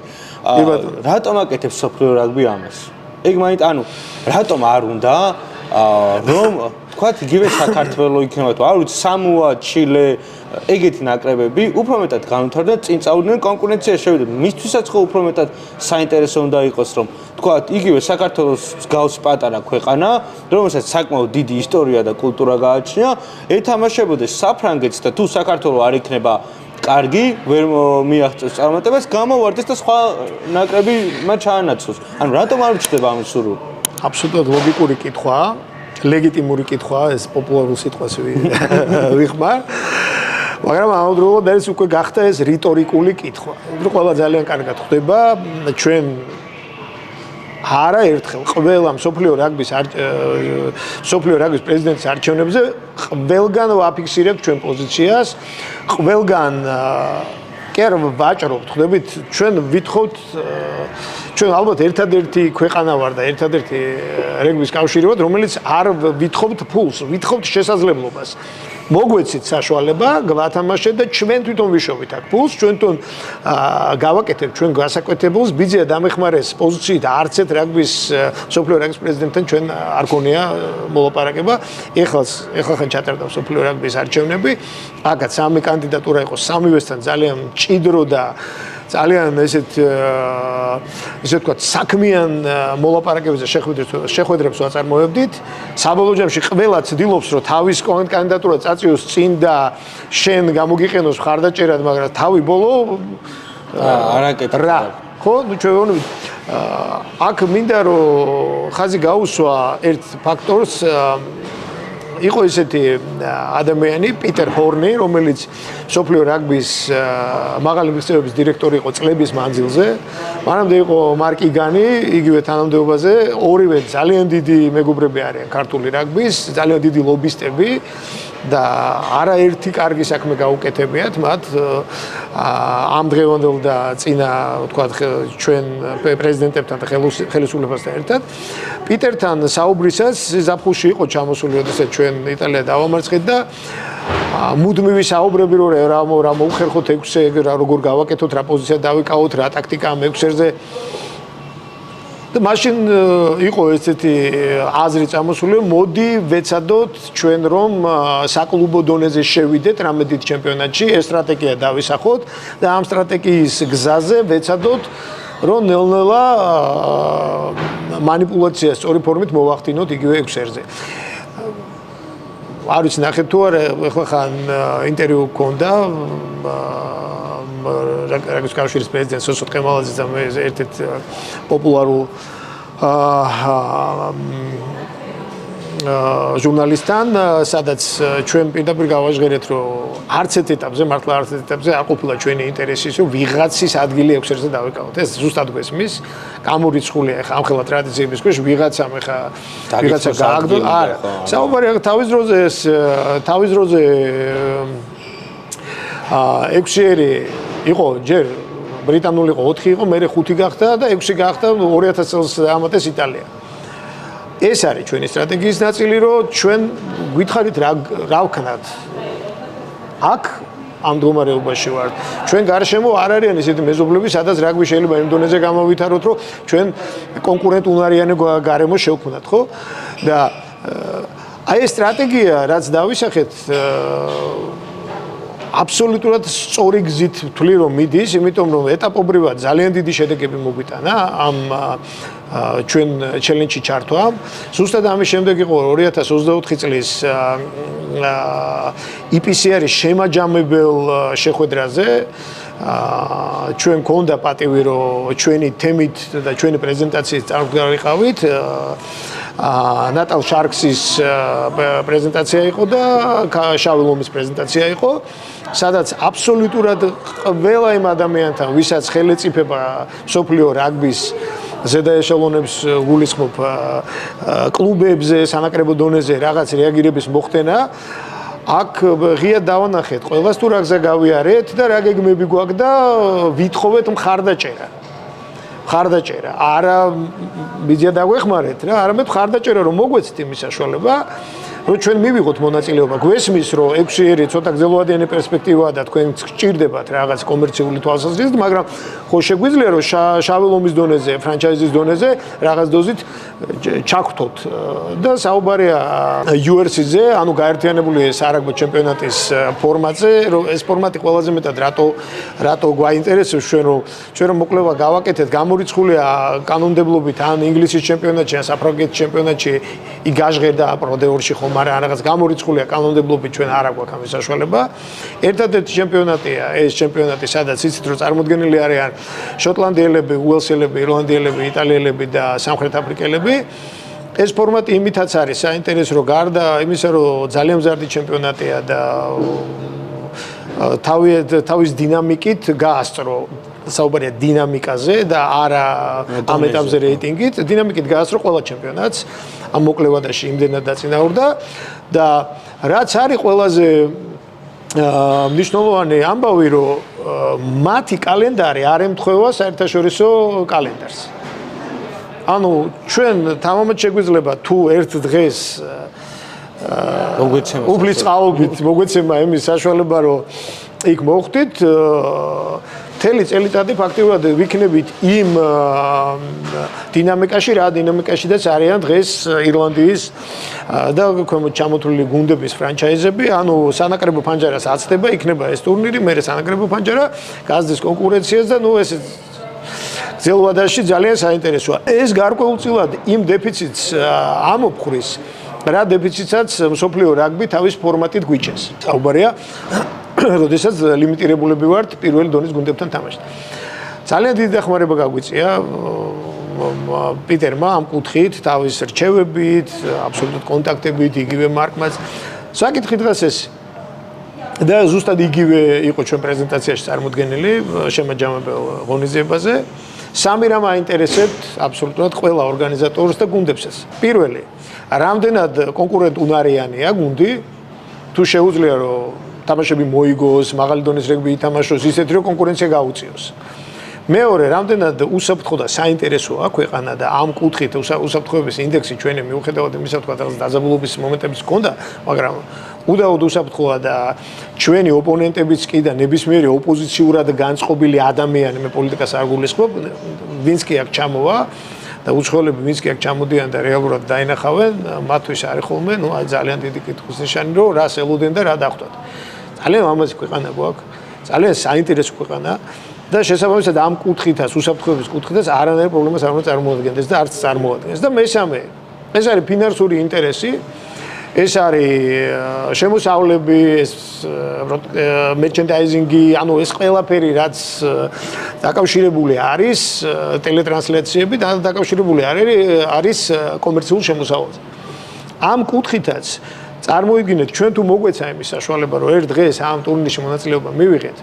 რატომ აკეთებს სოფლიო რაგბი ამას? ეგ მაინც ანუ რატომ არ უნდა რომ თქვათ იგივე საქართველო იქნება თუ არ ვიცი სამოა, ჩილე, ეგეთი ნაკრებები უფრო მეტად განვითარდა წინ წავიდნენ კონკურენციაში შევიდნენ. მისთვისაც ხო უფრო მეტად საინტერესო უნდა იყოს რომ თქვათ იგივე საქართველოს გავს პატარა ქვეყანა, რომელსაც საკმაოდ დიდი ისტორია და კულტურა გააჩნია, ეთამაშებოდეს საფრანგეთს და თუ საქართველო არ იქნება კარგი, ვერ მიაღწევს წარმატებას, გამოვარდეს და სხვა ნაკრები მათ ჩაანაცვლოს. ანუ რატომ არ ჩდება ამის სურვილი? აბსოლუტურად ლოგიკური კითხვაა, ლეგიტიმური კითხვაა, ეს პოპულარული სიტყვას ვიხმარ. მაგრამ ამავდროულად ეს უკვე გახდა ეს რიტორიკული კითხვა. უფრო ყველა ძალიან კარგად ხვდება ჩვენ არაერთხელ ყველა მსოფლიო რაგბის პრეზიდენტის არჩევნებზე ყველგან ვაფიქსირებთ ჩვენ პოზიციას, ყველგან კი არა ვაჭრობთ, ხვდებით, ჩვენ ვითხოვთ ჩვენ ალბათ ერთადერთი ქვეყანა ვარ და ერთადერთი რეგბის კავშირი ვარ, რომელიც არ ვითხოვთ ფულს, ვითხოვთ შესაძლებლობას. მოგვეცით საშუალება, გვათამაშეთ და ჩვენ თვითონ ვიშოვით აქ ფულს, ჩვენ თვითონ გავაკეთებთ ჩვენ გასაკვეთებელს, ბიძია დამეხმარეს პოზიციით არც ერთ რაგბის მსოფლიო რაგბის პრეზიდენტთან ჩვენ არ გქონია მოლაპარაკება. ეხლა ჩატარდა მსოფლიო რაგბის არჩევნები. აქაც სამი კანდიდატურა იყო, სამივესთან ძალიან მჭიდრო და ძალიან ესე ვთქვათ საქმიან მოლაპარაკებებზე შეხვედრებს ვაწარმოებდით. საბოლოო ჯამში ყველა ცდილობს რომ თავის კანდიდატურა წაწიოს წინ და შენ გამოგიყენოს მხარდაჭერად, მაგრამ თავი ბოლო არაკეთებდა. ხო, ნუ ჩვენ ვეუბნებით აქ მინდა რომ ხაზი გაუსვა ერთ ფაქტორს იყო ესეთი ადამიანი პიტერ ჰორნი, რომელიც მსოფლიო რაგბის მაღალი მიღწევების დირექტორი იყო წლების მანძილზე. მანამდე იყო მარკ იგანი, იგივე თანამდებობაზე, ორივე ძალიან დიდი მეგობრები არიან ქართული რაგბის, ძალიან დიდი ლობისტები და არაერთი კარგი საქმე გაუკეთებიათ მათ ამ დღევანდელ და წინა ვთქვათ ჩვენ პრეზიდენტებთან და ხელისუფლებასთან ერთად. პიტერთან საუბრისას ზაფხულში იყო ჩამოსული, როდესაც ჩვენ იტალია დავამარცხეთ და მუდმივი საუბრები რომ რა მოუხერხოთ 6-ზე, როგორ გავაკეთოთ, რა პოზიცია დავიკავოთ, რა ტაქტიკა ამ 6-ზე. და მაშინ იყო ესეთი აზრი წამოსული, მოდი ვეცადოთ ჩვენ რომ საკლუბო დონეზე შევიდეთ რამედით ჩემპიონატში, ეს სტრატეგია დავისახოთ და ამ სტრატეგიის გზაზე ვეცადოთ რომ ნელ-ნელა მანიპულაცია სწორი ფორმით მოვახდინოთ იგივე 6-ზე. არ ვიცი ნახეთ თუ არა, ახლა ხან ინტერვიუ გქონდა რაგბის კავშირის პრეზიდენტ სოსო ტყემალაძის და ერთ-ერთ პოპულარულ ჟურნალისტთან, სადაც ჩვენ პირდაპირ გავაჟღერეთ, რომ არც ერთ ეტაპზე, მართლა არც ერთ ეტაპზე არ ყოფილა ჩვენი ინტერესი ის, რომ ვიღაცის ადგილი 6-ზე დავიკავოთ. ეს ზუსტად გვესმის, გამორიცხულია ახლა ამხელა ტრადიციების ქვეშ ვიღაცამ ახლა ვიღაცა გააგდო. არა, საუბარი თავის დროზე ეს თავის დროზე 6-ერი იყო ჯერ ბრიტანული იყო 4 იყო, მერე 5 გახდა და 6 გახდა 2000 წელს ამატეს იტალია. ეს არის ჩვენი სტრატეგიის ნაწილი, რომ ჩვენ გითხარით რა ვქნათ. აქ ამ მდგომარეობაში ვართ. ჩვენ გარშემო არ არიან ისეთი მეზობლები, სადაც რაგბი შეიძლება იმ დონეზე გამოვითაროთ, რომ ჩვენ კონკურენტ უნარიანი გარემო შევქმნათ, ხო? და აი ეს სტრატეგია, რაც დავისახეთ, აბსოლუტურად სწორი გზით ვთვლი რომ მიდის, იმიტომ რომ ეტაპობრივად ძალიან დიდი შედეგები მოგვიტანა ამ ჩვენ ჩელენჯში ჩართვა. ზუსტად ამის შემდეგ იყო 2024 წლის IPCR-ის შემაჯამებელ შეხვედრაზე. ჩვენ გქონდა პატივი რომ ჩვენი თემით და ჩვენი პრეზენტაციით წარმოგიყვით. ნატალ შარკსის პრეზენტაცია იყო და შავი ლომის პრეზენტაცია იყო, სადაც აბსოლუტურად ყველა იმ ადამიანთან, ვისაც ხელეწიფება მსოფლიო რაგბის ზედა ეშელონებს გულისხმობ კლუბებზე, სანაკრებო დონეზე რაღაც რეაგირების მოხდენა, აქ ღია დავანახეთ, ყველას თუ რა გზა გავიარეთ და რა გეგმები გვაქვს და ვითხოვეთ მხარდაჭერა. მხარდაჭერა, არა ბიძია დაგვეხმარეთ რა, არამედ მხარდაჭერა რომ მოგვეცით იმის საშუალება, რომ ჩვენ მივიღოთ მონაწილეობა. გვესმის, რომ 6-ერი ცოტა გრძელვადიანი პერსპექტივაა და თქვენ გჭირდებათ რაღაც კომერციული თვალსაზრისით, მაგრამ ხო შეგვიძლია რომ შავი ლომის დონეზე, ფრანჩაიზის დონეზე რაღაც დოზით ჩაგვრთოთ და საუბარია UFC-ზე, ანუ გაერთიანებული სარაგბო ჩემპიონატის ფორმატზე, რომ ეს ფორმატი ყველაზე მეტად რატო გვაინტერესებს ჩვენ რომ მოკვლევა გავაკეთეთ, გამორიცხულია კანონმდებლობით ან ინგლისის ჩემპიონატში, ან საფრანგეთის ჩემპიონატში იქ გაჟღერდა პროდეორში ხომ არა, რაღაც გამორიცხულია კანონმდებლობით ჩვენ არ აქვს ამის საშუალება. ერთადერთი ჩემპიონატია ეს ჩემპიონატი, სადაც იცით რომ წარმოდგენილი არიან შოტლანდიელები, უელსელები, ირლანდიელები, იტალიელები და სამხრეთ აფრიკელები. ეს ფორმატი იმითაც არის საინტერესო, რომ გარდა იმისა, რომ ძალიან მზარდი ჩემპიონატია და თავის დინამიკით გაასწრო საუბარია დინამიკაზე და არა ამ ეტაპზე რეიტინგით, დინამიკით გაასწრო ყველა ჩემპიონატს, ამ მოკლევადაში იმდენად დაწინაურდა და რაც არის ყველაზე მნიშვნელოვანი ამბავი, რომ მათი კალენდარი არ ემთხვევა საერთაშორისო კალენდარს. ანუ ჩვენ თამამად შეგვიძლია თუ ერთ დღეს უფლის წყალობით მოგვეცემა იმის საშუალება, რომ იქ მოხვდით, მთელი წელიწადი ფაქტიურად ვიქნებით იმ დინამიკაში, რა დინამიკაშიც არიან დღეს ირლანდიის და ქვემოთ ჩამოთვლილი გუნდების ფრანჩაიზები, ანუ სანაკრებო ფანჯარას აცდება, იქნება ეს ტურნირი, მერე სანაკრებო ფანჯარა გაზრდის კონკურენციას და ეს გრძელვადაში ძალიან საინტერესოა. ეს გარკვეულწილად იმ დეფიციტს ამოფხრის, რა დეფიციტსაც მსოფლიო რაგბი თავის ფორმატით გვიჩენს. საუბარია, როდესაც ლიმიტირებულები ვართ პირველი დონის გუნდებთან თამაშით. ძალიან დიდი დახმარება გაგვიწია პიტერმა ამ კუთხით, თავის რჩევებით, აბსოლუტურად კონტაქტებით, იგივე მარკმაც. საკითხი დღეს ეს და ზუსტად იგივე იყო ჩვენ პრეზენტაციაში წარმოდგენილი შემაჯამებელ ღონისძიებაზე. სამი რამ აინტერესებთ აბსოლუტურად ყველა ორგანიზატორს და გუნდებსაც. პირველი, რამდენად კონკურენტუნარიანია გუნდი, თუ შეუძლია რომ თამაშები მოიგოს, მაღალი დონის რეგბი ითამაშოს, ისეთ რომ კონკურენცია გაუწიოს. მეორე, რამდენად უსაფრთხო და საინტერესოა ქვეყანა და ამ კუთხით უსაფრთხოების ინდექსი ჩვენი მიუხედავად იმისა, თქვა რაღაც დაძაბულობის მომენტებიც ჰქონდა, მაგრამ უდაოდ უსაფრთხოა და ჩვენი ოპონენტებიც კი და ნებისმიერი ოპოზიციურად განწყობილი ადამიანი, მე პოლიტიკას არ გულისხმობ, ვინც კი აქ ჩამოვა და უცხოელები ვინც კი აქ ჩამოდიან და რეალურად დაინახავენ, მათთვის არის ხოლმე, აი ძალიან დიდი კითხვის ნიშანი, რომ რას ელოდნენ და რა დახვდათ. ძალიან ლამაზი ქვეყანა გვაქვს, ძალიან საინტერესო ქვეყანა და შესაბამისად ამ კუთხითაც, უსაფრთხოების კუთხითაც არანაირ პრობლემას არ უნდა წარმოადგენდეს და არც წარმოადგენს. და მესამე, ეს არის ფინანსური ინტერესი, ეს არის შემოსავლები, ეს მერჩენდაიზინგი, ანუ ეს ყველაფერი, რაც დაკავშირებული არის ტელეტრანსლაციებით, დაკავშირებული არის კომერციულ შემოსავალზე. ამ კუთხითაც წარმოიდგინეთ, ჩვენ თუ მოგვეცა იმის საშუალება, რომ ერთ დღეს ამ ტურნირში მონაწილეობა მივიღეთ,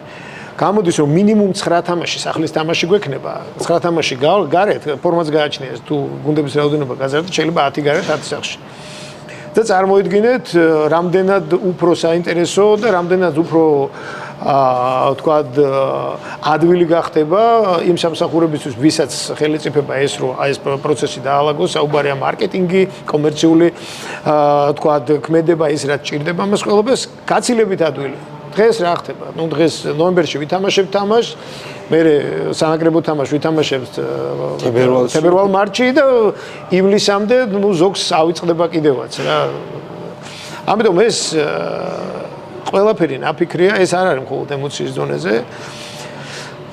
გამოდის რომ მინიმუმ 9 თამაში სახლის თამაში გვექნება, 9 თამაში გარეთ ფორმატს გააჩნიეს, თუ გუნდების რაოდენობა გაზარდეთ, შეიძლება 10 გარეთ 10 სახში. და წარმოიდგინეთ, რამდენად უფრო საინტერესო და რამდენად უფრო თქვა ადვილი გახდება იმ სამსახურებისთვის, ვისაც ხელისუფლება ეს რომ ეს პროცესი დაალაგოს, საუბარია მარკეტინგი, კომერციული თქვა ქმედება, ის რაც ჭირდება მას ყველაფერს გაცილებით ადვილი. დღეს რა ხდება? ნუ დღეს ნოემბერში ვითამაშებთ თამაშს, მერე სანაკრებო თამაშს ვითამაშებთ თებერვალ-მარტში და ივლისამდე ნუ ზოგს ავიწყდება კიდევაც რა. ამიტომ ეს ყველაფერი ნაფიქრია, ეს არ არის მხოლოდ ემოციის დონეზე.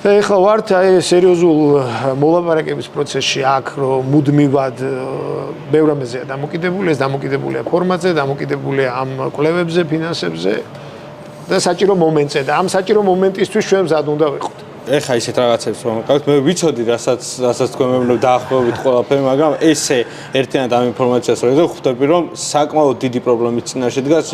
და ეხლა ვართ აი სერიოზულ მოლაპარაკების პროცესში აქ, რომ მუდმივად ბევრ რამეზეა დამოკიდებული, ეს დამოკიდებულია ფორმატზე, დამოკიდებულია ამ კვლევებზე, ფინანსებზე. და საჭირო მომენტზე და ამ საჭირო მომენტისთვის ჩვენ მზად უნდა ვიყოთ. ეხა ისეთ რაღაცებს რომ გავთ, მე ვიცოდი, რასაც თქვენ მეუბნებთ დაახლოებით ყველაფერი, მაგრამ ესე ერთიანად ამ ინფორმაციას რომ ხვდები, რომ საკმაოდ დიდი პრობლემის წინაშე დგას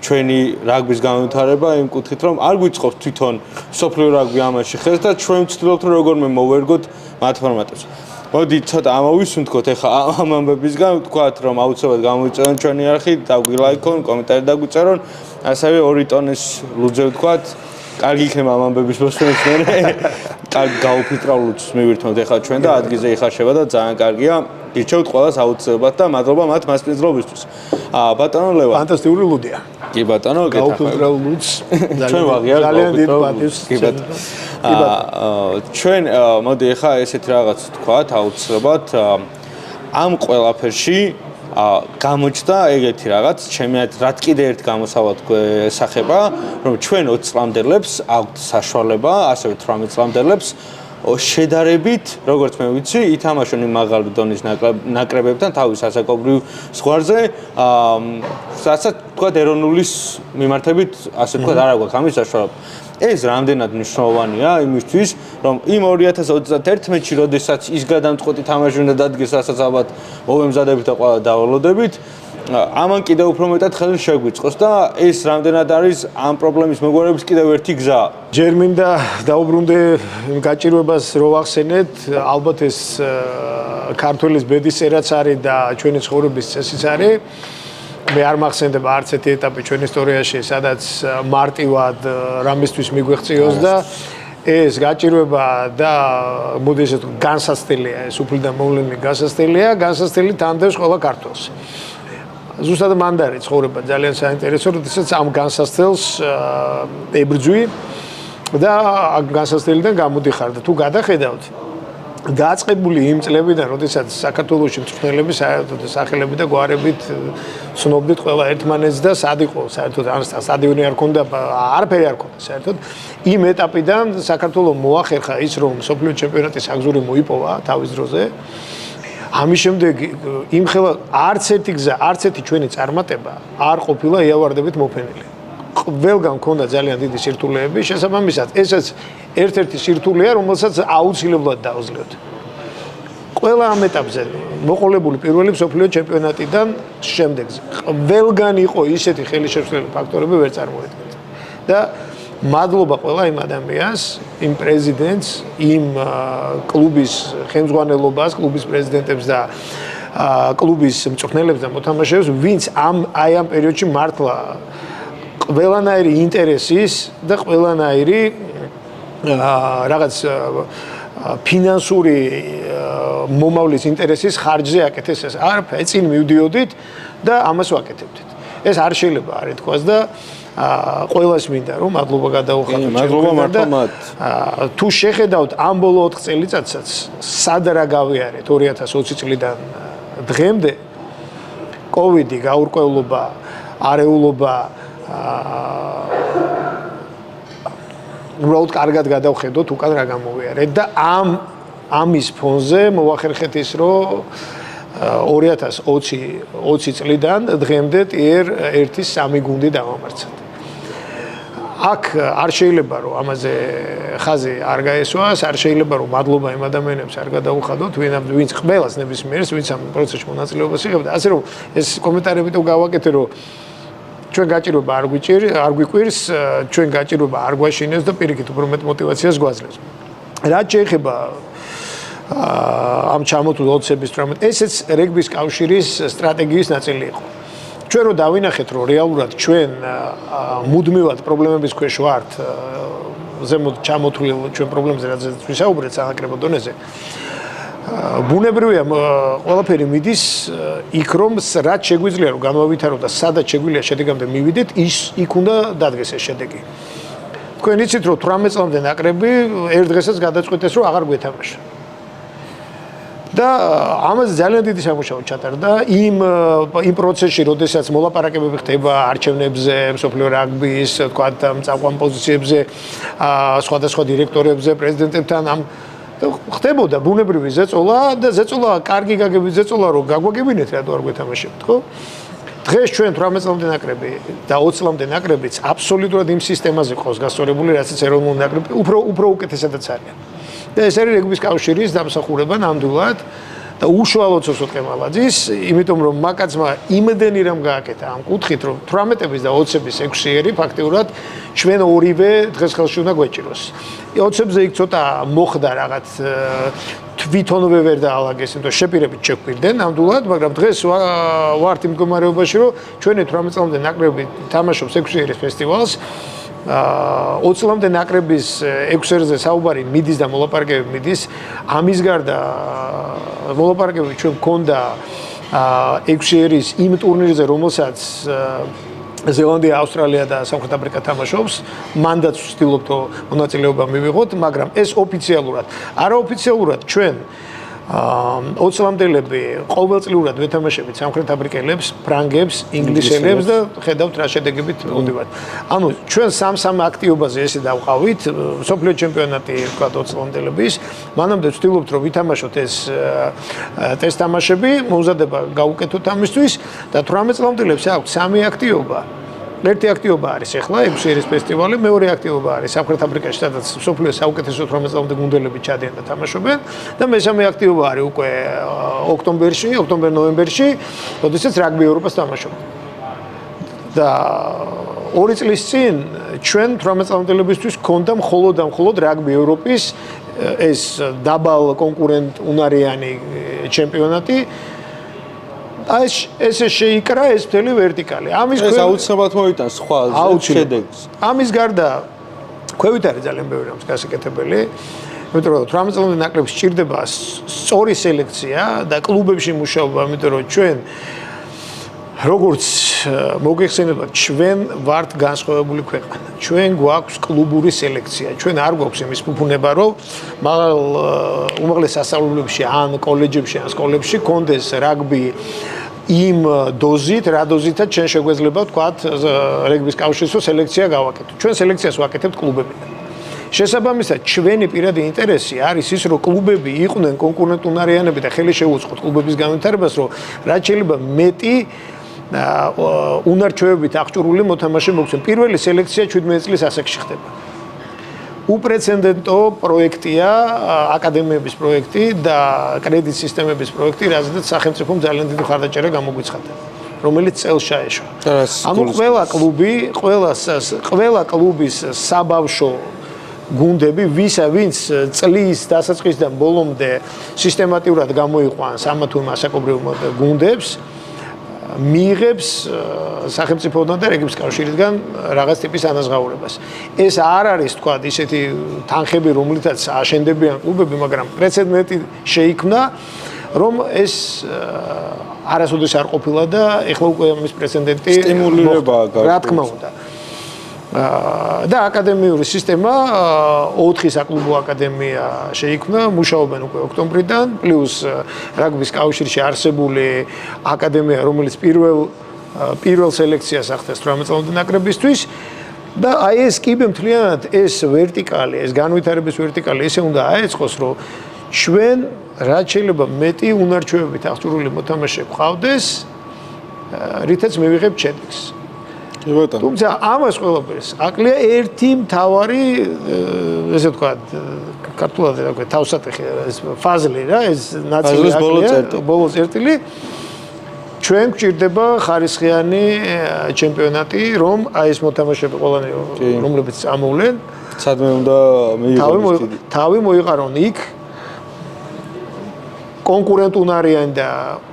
ჩვენი რაგბის განვითარება იმ კუთხით, რომ არ გვიწყობს თვითონ სოფლიო რაგბი ამაში ხელს და ჩვენ ვცდილობთ რომ როგორმე მოვერგოთ მათ ფორმატებს. მოდი ცოტა ამოვისუნთქოთ ეხა ამ ამბებისგან, ვთქვათ რომ აუცილებლად გამოვიწერონ ჩვენი არხი, დაგვილაიქონ, კომენტარი დაგვიწერონ, ასევე 2 ტონის ლუძე ვთქვათ. კარგი იქნება ამ ამბების მოსვენებს მე. კარგი გაუფილტრა ლუძს მივირთმევთ ეხლა ჩვენ და ადგილზე იხარშება და ძალიან კარგია. გირჩევთ ყველას აუცილებლად და მადლობა მათ მასპინძლობისთვის. ბატონო ლევან. ფანტასტიკური ლუდია. კი ბატონო, გაუფილტრა ლუდს. ჩვენ ვაღიარებთ ძალიან დიდ პატივს. კი ბატონო. ჩვენ მოდი ახლა ესეთი რაღაც ვთქვათ, აუცილებლად ამ ყველაფერში გამოჩნდა ეგეთი რაღაც, ჩემი რაც კიდე ერთ გამოსავალ გვესახება, რომ ჩვენ 20 წლამდელებს აქვთ საშუალება, ასევე 18 წლამდელებს შედარებით, როგორც მე ვიცი, ითამაშონ იმ მაღალი დონის ნაკრებებთან თავის ასაკობრივ ზღვარზე, რასაც თქვა ეროვნულის მიმართებით, ასე თქვა არ აქვს ამის საშუალება. ეს რამდენად მნიშვნელოვანია იმისთვის, რომ იმ 2031-ში, როდესაც ის გადამწყვეტი თამაში უნდა დადგეს, რასაც ალბათ მოვემზადებით და ყველა დავალოდებით, ამან კიდევ უფრო მეტად ხელი შეგვიწყოს და ეს რამდენად არის ამ პრობლემის მოგვარების კიდევ ერთი გზა. ჯერ მინდა დაუბრუნდე იმ გაჭირვებას რო ვახსენეთ, ალბათ ეს ქართველის ბედის წერაც არის და ჩვენი ცხოვრების წესიც არის. მე არ მახსენდება არც ერთი ეტაპი ჩვენ ისტორიაში, სადაც მარტივად რამისთვის მიგვეღწიოს და ეს გაჭირვება და მოდი ესე ვთქვი, განსაცდელია, ეს უფლიდან მოვლენილი განსაცდელია, განსაცდელი თანდებს ყველა ქართველს. ზუსტად მანდარი ცხოვრება ძალიან საინტერესო, როდესაც ამ განსაცდელს ებრძვი და ამ განსაცდელიდან გამოდიხარ და თუ გადახედავთ დაწყებული იმ წლებიდან, როდესაც საქართველოში მწვრთნელები საერთოდ სახელები და გვარებით ცნობდით ყველა ერთმანეთს და სად იყო საერთოდ ან სტადიონი არ ქონდა, არაფერი არ ქონდა საერთოდ. იმ ეტაპიდან საქართველოს მოახერხა ის, რომ მსოფლიო ჩემპიონატის აგზური მოიპოვა თავის დროზე. ამის შემდეგ იმხელა არც ერთი გზა, არც ერთი ჩვენი წარმატება არ ყოფილა იავარდებით მოფენილი. ყველგან მქონდა ძალიან დიდი სირთულეები, შესაბამისად, ესაც ერთ-ერთი სირთულეა, რომელსაც აუცილებლად დაუძლიოთ. ყველა ამ ეტაპზე მოყოლებული პირველი მსოფლიო ჩემპიონატიდან შემდეგზე. ყველგან იყო ისეთი ხელშეშლილი ფაქტორები, ვერ წარმოედგენთ. და მადლობა ყველა იმ ადამიანს, იმ პრეზიდენტს, იმ კლუბის ხელმძღვანელობას, კლუბის პრეზიდენტებს და კლუბის მწვრთნელებს და მოთამაშეებს, ვინც აი ამ პერიოდში მართლა ყველანაირი ინტერესის და ყველანაირი რაღაც ფინანსური მომავლის ინტერესის ხარჯზე აკეთეს ეს. არაფერი წინ მივდიოდით და ამას ვაკეთებდით. ეს არ შეიძლება არ ითქვას და ყველას მინდა რომ მადლობა გადაუხადოთ. მადლობა მართლა მათ. თუ შეხედავთ ამ ბოლო 4 წელიწადსაც სად რა გავიარეთ 2020 წლიდან დღემდე, კოვიდი, გაურკვევლობა, არეულობა უბრალოდ კარგად გადავხედოთ უკან რა გამოვიარეთ და ამის ფონზე მოვახერხეთ ის, რომ 2020 წლიდან დღემდე ტიერ 1-3 გუნდი დავამარცხეთ. აქ არ შეიძლება რომ ამაზე ხაზი არ გაესვას, არ შეიძლება რომ მადლობა იმ ადამიანებს არ გადაუხადოთ, ვინც ყველას ნებისმიერს, ვინც ამ პროცესში მონაწილეობას იღებდა. ასე რომ ეს კომენტარები თუ გავაკეთე, რომ ჩვენ გაჭირვება არ გვიკვირს, ჩვენ გაჭირვება არ გვაშინეს და პირიქით უფრო მეტ мотиваციას გვაძლევს. რაც შეეხება ამ ჩამოთვლილ ოცების 18, ესეც რეგბის კავშირის სტრატეგიის ნაწილი იყო. ჩვენ რო დავინახეთ, რომ რეალურად ჩვენ მუდმივად პრობლემების ქვეშ ვართ, ზემოთ ჩამოთვლილ ჩვენ პრობლემებზე, რაც ვისაუბრეთ სანაკრებო დონეზე. ბუნებრივია ყველაფერი მიდის იქ, რომ რაც შეგვიძლია რომ გამოვითარო და სადაც შეგვიძლია შედეგამდე მივიდეთ, იქ უნდა დადგეს ეს შედეგი. თქვენ იცით, რომ 18 წლამდე ნაკრები ერთ დღესაც გადაწყვეტეს, რომ აღარ გვეთამაშა. და ამაზე ძალიან დიდი სამუშაო ჩატარდა იმ პროცესში, როდესაც მოლაპარაკებები ხდება არჩევნებზე, მსოფლიო რაგბის, თქვა წამყვან პოზიციებზე, სხვადასხვა დირექტორებზე, პრეზიდენტებთან ხდებოდა ბუნებრივი ზეწოლა და ზეწოლა კარგი გაგებით ზეწოლა რომ გაგვაგებინეთ რატო არ გვეთამაშებთ, ხო? დღეს ჩვენ 18 წლამდე ნაკრები და 20 წლამდე ნაკრებიც აბსოლუტურად იმ სისტემაზე ყავს გასწორებული, რასაც ეროვნული ნაკრები უფრო უკეთესადაც არიან. და ეს არის რეგბის კავშირის დამსახურება ნამდვილად და უშუალოდ სოსო ყემალაძის, იმიტომ რომ მაკაცმა იმდენი რამ გააკეთა ამ კუთხით, რომ 18-ების და 20-ების 6-ერი ფაქტიურად ჩვენ ორივე დღეს ხელში უნდა გვეჭიროს. 20-ებზე იქ ცოტა მოხდა რაღაც თვითონვე ვერ დაალაგეს, იმიტომ შეპირებით შეგვირდნენ ნამდვილად, მაგრამ დღეს ვართ იმ მდგომარეობაში, რომ ჩვენი 18 წლამდე ნაკრები თამაშობს 6-ერის ფესტივალს 20 წლამდე ნაკრების 6 ერზე საუბარი მიდის და მოლაპარაკებები მიდის. ამის გარდა მოლაპარაკებები ჩვენ გქონდა 6 ერის იმ ტურნირზე, რომელსაც ზელანდია, ავსტრალია და სამხრეთ აფრიკა თამაშობს. მანდაც ვცდილობთ მონაწილეობა მივიღოთ, მაგრამ ეს ოფიციალურად, არაოფიციალურად ჩვენ 20 წლამდელები ყოველწლიურად ვეთამაშებით სამხრეთ აფრიკელებს, ფრანგებს, ინგლისელებს და ხედავთ რა შედეგებით მოვდივართ. ანუ ჩვენ სამ აქტივობაზე ესე დავყავით, მსოფლიო ჩემპიონატი თქვა 20 წლამდელების, მანამდე ვცდილობთ რომ ვითამაშოთ ეს ტესტ თამაშები, მომზადება გავუკეთოთ ამისთვის და 18 წლამდელებს აქვს სამი აქტივობა. ერთი აქტივობა არის ახლა 6 ერის ფესტივალი, მეორე აქტივობა არის სამხრეთ აფრიკაში, სადაც მსოფლიოს საუკეთესო 18 წლამდე გუნდელები ჩადიან და თამაშობენ და მესამე აქტივობა არის უკვე ოქტომბერ-ნოემბერში, როდესაც რაგბი ევროპას თამაშობთ. და 2 წლის წინ ჩვენ 18 წლამდელებისთვის გქონდა მხოლოდ რაგბი ევროპის ეს დაბალ კონკურენტ უნარიანი ჩემპიონატი. ესე შეიკრა ეს მთელი ვერტიკალი. ამის ეს აუცილებლად მოიტანს სხვა შედეგს. ამის გარდა ქვევით არის ძალიან ბევრი რამის გასაკეთებელი. იმიტომ რომ 18 წლამდე ნაკრებს სჭირდება სწორი სელექცია და კლუბებში მუშაობა, იმიტომ რომ ჩვენ როგორც მოგეხსენებათ, ჩვენ ვართ განსხვავებული ქვეყანა. ჩვენ გვაქვს კლუბური სელექცია. ჩვენ არ გვაქვს იმის ფუფუნება, რომ უმაღლეს სასწავლებლებში ან კოლეჯებში ან სკოლებში კონდეს რაგბი იმ დოზით, რა დოზითაც ჩვენ შეგვეძლება ვთქვათ რეგბის კავშირის სელექცია გავაკეთოთ. ჩვენ სელექციას ვაკეთებთ კლუბებიდან. შესაბამისად, ჩვენი პირადი ინტერესი არის ის, რომ კლუბები იყვნენ კონკურენტუნარიანები და ხელი შეუწყოთ კლუბების განვითარებას, რომ რაც შეიძლება მეტი უნარჩვევებით აღჭურვილი მოთამაშე მოგცემ. პირველი სელექცია 17 წლის ასაკში ხდება. უპრეცედენტო პროექტია, აკადემიების პროექტი და კრედიტ სისტემების პროექტი, რაზეც სახელმწიფომ ძალიან დიდი ხარდაჭერა გამოგვიცხადა, რომელიც წელს ჩაეშვა. ანუ ყველა კლუბის საბავშვო გუნდები, ვინც წლის დასაწყისიდან ბოლომდე სისტემატურად გამოიყვანს ამა თუ იმ ასაკობრივ გუნდებს, მიიღებს სახელმწიფოდან და რეგბის კავშირიდან რაღაც ტიპის ანაზღაურებას. ეს არ არის თქვა ისეთი თანხები, რომლითაც აშენდებიან კლუბები, მაგრამ პრეცედენტი შეიქმნა, რომ ეს არასოდეს არ ყოფილა და ეხლა უკვე ამის პრეცედენტი სტიმულირება რა თქმა უნდა. და აკადემიური სისტემა 4 საკლუბო აკადემია შეიქმნა, მუშაობენ უკვე ოქტომბრიდან, პლუს რაგბის კავშირში არსებული აკადემია, რომელიც პირველ სელექციას ახდენს 18 წლამდე ნაკრებისთვის და აი ეს კიბე მთლიანად ეს ვერტიკალი, ეს განვითარების ვერტიკალი ესე უნდა აეწყოს, რომ ჩვენ რაც შეიძლება მეტი უნარჩვევებით აღჭურვილი მოთამაშე გვყავდეს, რითაც მივიღებთ შედეგს. თუმცა ამას ყველაფერს აკლია ერთი მთავარი, ესე ვთქვათ, ქართულად რა ვქო, თავსატეხი ეს ფაზლი რა, ეს ნაწილი აკლია, ბოლოს წერტილი. ჩვენ გვჭირდება ხარისხიანი ჩემპიონატი, რომ აი ეს მოთამაშეები ყველანი რომლებიც ამოვლენ, სადმე უნდა მიიღოს. თავი მოიყარონ იქ კონკურენტუნარიანი და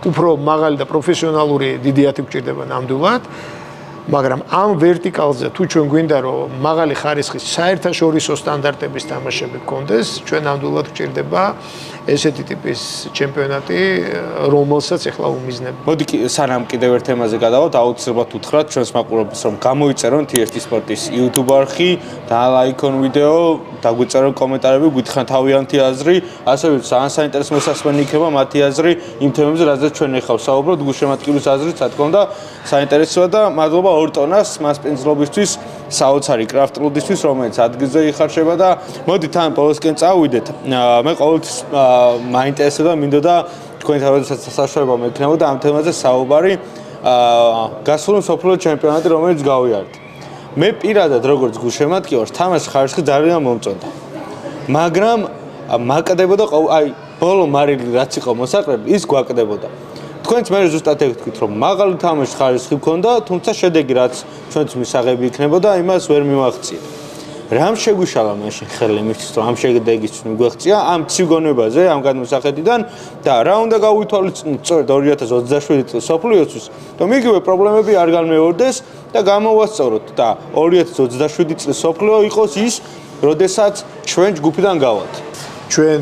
უფრო მაღალი და პროფესიონალური დიდიათი გვჭირდება ნამდვილად. მაგრამ ამ ვერტიკალზე თუ ჩვენ გვინდა რომ მაღალი ხარისხის საერთაშორისო სტანდარტების თამაშები გქონდეს, ჩვენ ნამდვილად გვჭირდება ესეთი ტიპის ჩემპიონატი, რომელსაც ახლა უმიზნებ. მოდი სანამ კიდევ ერთ თემაზე გადავართ, აუცილებლად უთხრათ ჩვენს მაყურებელს, რომ გამოიწერონ TST სპორტის YouTube არხი, დაალაიქონ ვიდეო, დაგვიწერონ კომენტარები, გითხრათ თავიანთი აზრი, ასევე ძალიან საინტერესო მოსასმენი იქნება მათი აზრი იმ თემებზე, რაზეც ჩვენ ახლა ვსაუბრობთ, გულშემატკივრის აზრით, რა თქმა უნდა, საინტერესოა და მადლობა 2 ტონას მასპინძლობისთვის, საოცარი კრაფტლუდისთვის, რომელიც ადგილზე იხარშება და მოდი თან ბოლოსკენ წავიდეთ. მე ყოველთვის მაინტერესებდა, მინდოდა თქვენ თავადაც საშუალება მექნებოდა ამ თემაზე საუბარი, გასული მსოფლიო ჩემპიონატი, რომელიც გავიარეთ. მე პირადად როგორც გულშემატკივარს თამაშის ხარისხი ძალიან მომწონდა. მაგრამ მაკდებოდა აი ბოლო მარილი რაც იყო მოსაყრელი, ის გვაკდებოდა. თქვენც მე ზუსტად ეთქვით, რომ მაღალი თამაშის ხარისხი მქონდა, თუმცა შედეგი რაც ჩვენც მისაღები იქნებოდა, იმას ვერ მივაღწია. რამ შეგვიშალა მაშინ ხელი მისთვის, რომ ამ შედეგის მიგვეღწია ამ ციგონებაზე, ამ განმსახედიდან და რა უნდა გავვითვალისწინოთ სწორედ 2027 წლის მსოფლიოსთვის, რომ იგივე პრობლემები არ განმეორდეს და გამოვასწოროთ და 2027 წლის სოფლიო იყოს ის, როდესაც ჩვენ ჯგუფიდან გავალთ. ჩვენ